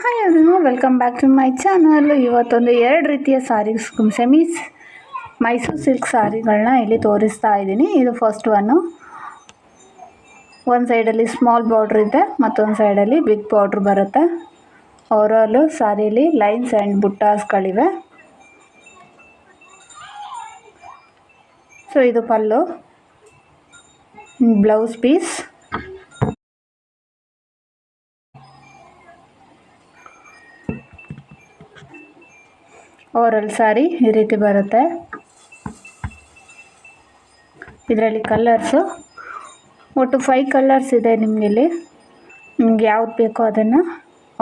Hi everyone, welcome back to my channel. ಇವತ್ತೊಂದು 2 ರೀತಿಯ sarees semis Mysuru silk ಸಾರಿಗಳನ್ನ ಇಲ್ಲಿ ತೋರಿಸ್ತಾ ಇದ್ದೀನಿ. ಇದು ಫಸ್ಟ್ ಒಂದು ಸೈಡಲ್ಲಿ ಸ್ಮಾಲ್ ಬಾರ್ಡ್ರ್ ಇದೆ, ಮತ್ತೊಂದು ಸೈಡಲ್ಲಿ ಬಿಗ್ ಬಾರ್ಡ್ರ್ ಬರುತ್ತೆ. ಓವರಾಲು ಸಾರಿಲಿ ಲೈನ್ಸ್ ಆ್ಯಂಡ್ ಬುಟ್ಟಾಸ್ಗಳಿವೆ. ಸೊ ಇದು pallu, blouse piece. Overall sari ಈ ರೀತಿ ಬರುತ್ತೆ. ಇದರಲ್ಲಿ ಕಲರ್ಸು ಒಟ್ಟು 5 ಕಲರ್ಸ್ ಇದೆ. ನಿಮಗೆ ಯಾವ್ದು ಬೇಕೋ ಅದನ್ನು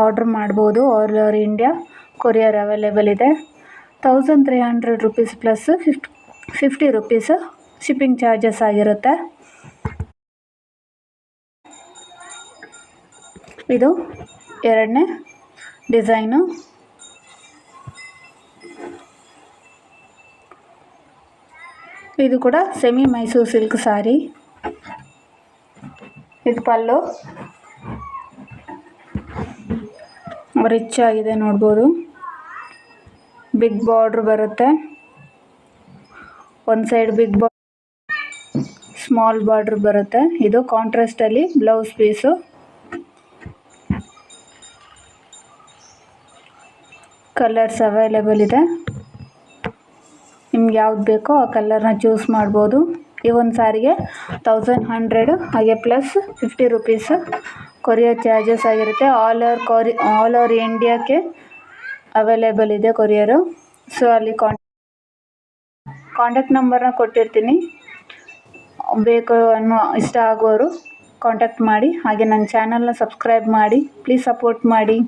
ಆರ್ಡ್ರ್ ಮಾಡ್ಬೋದು. All over India courier available ಇದೆ. 1300 rupees plus 50 rupees shipping charges ಆಗಿರುತ್ತೆ. ಇದು 2ನೇ ಡಿಸೈನು. ಇದು ಕೂಡ ಸೆಮಿ ಮೈಸೂರು ಸಿಲ್ಕ್ ಸಾರಿ. ಇದು ಪಲ್ಲು ರಿಚ್ ಆಗಿದೆ, ನೋಡ್ಬೋದು. ಬಿಗ್ ಬಾರ್ಡ್ರ್ ಬರುತ್ತೆ. ಒಂದು ಸೈಡ್ ಬಿಗ್ ಸ್ಮಾಲ್ ಬಾರ್ಡ್ರ್ ಬರುತ್ತೆ. ಇದು ಕಾಂಟ್ರಾಸ್ಟಲ್ಲಿ ಬ್ಲೌಸ್ ಪೀಸು. ಕಲರ್ಸ್ ಅವೈಲೇಬಲ್ ಇದೆ. ನಿಮ್ಗೆ ಯಾವ್ದು ಬೇಕೋ ಆ ಕಲರ್ನ ಚೂಸ್ ಮಾಡ್ಬೋದು. ಈ ಒಂದು ಸಾರಿಗೆ 1100, ಹಾಗೆ ಪ್ಲಸ್ 50 ರುಪೀಸ್ ಕೊರಿಯರ್ ಚಾರ್ಜಸ್ ಆಗಿರುತ್ತೆ. ಆಲ್ ಓವರ್ ಇಂಡಿಯಾಕ್ಕೆ ಅವೈಲೇಬಲ್ ಇದೆ ಕೊರಿಯರು. ಸೊ ಅಲ್ಲಿ ಕಾಂಟ್ಯಾಕ್ಟ್ ನಂಬರ್ನ ಕೊಟ್ಟಿರ್ತೀನಿ. ಬೇಕು ಅನ್ನೋ ಇಷ್ಟ ಆಗೋರು ಕಾಂಟ್ಯಾಕ್ಟ್ ಮಾಡಿ. ಹಾಗೆ ನನ್ನ ಚಾನಲ್ನ ಸಬ್ಸ್ಕ್ರೈಬ್ ಮಾಡಿ. ಪ್ಲೀಸ್ ಸಪೋರ್ಟ್ ಮಾಡಿ.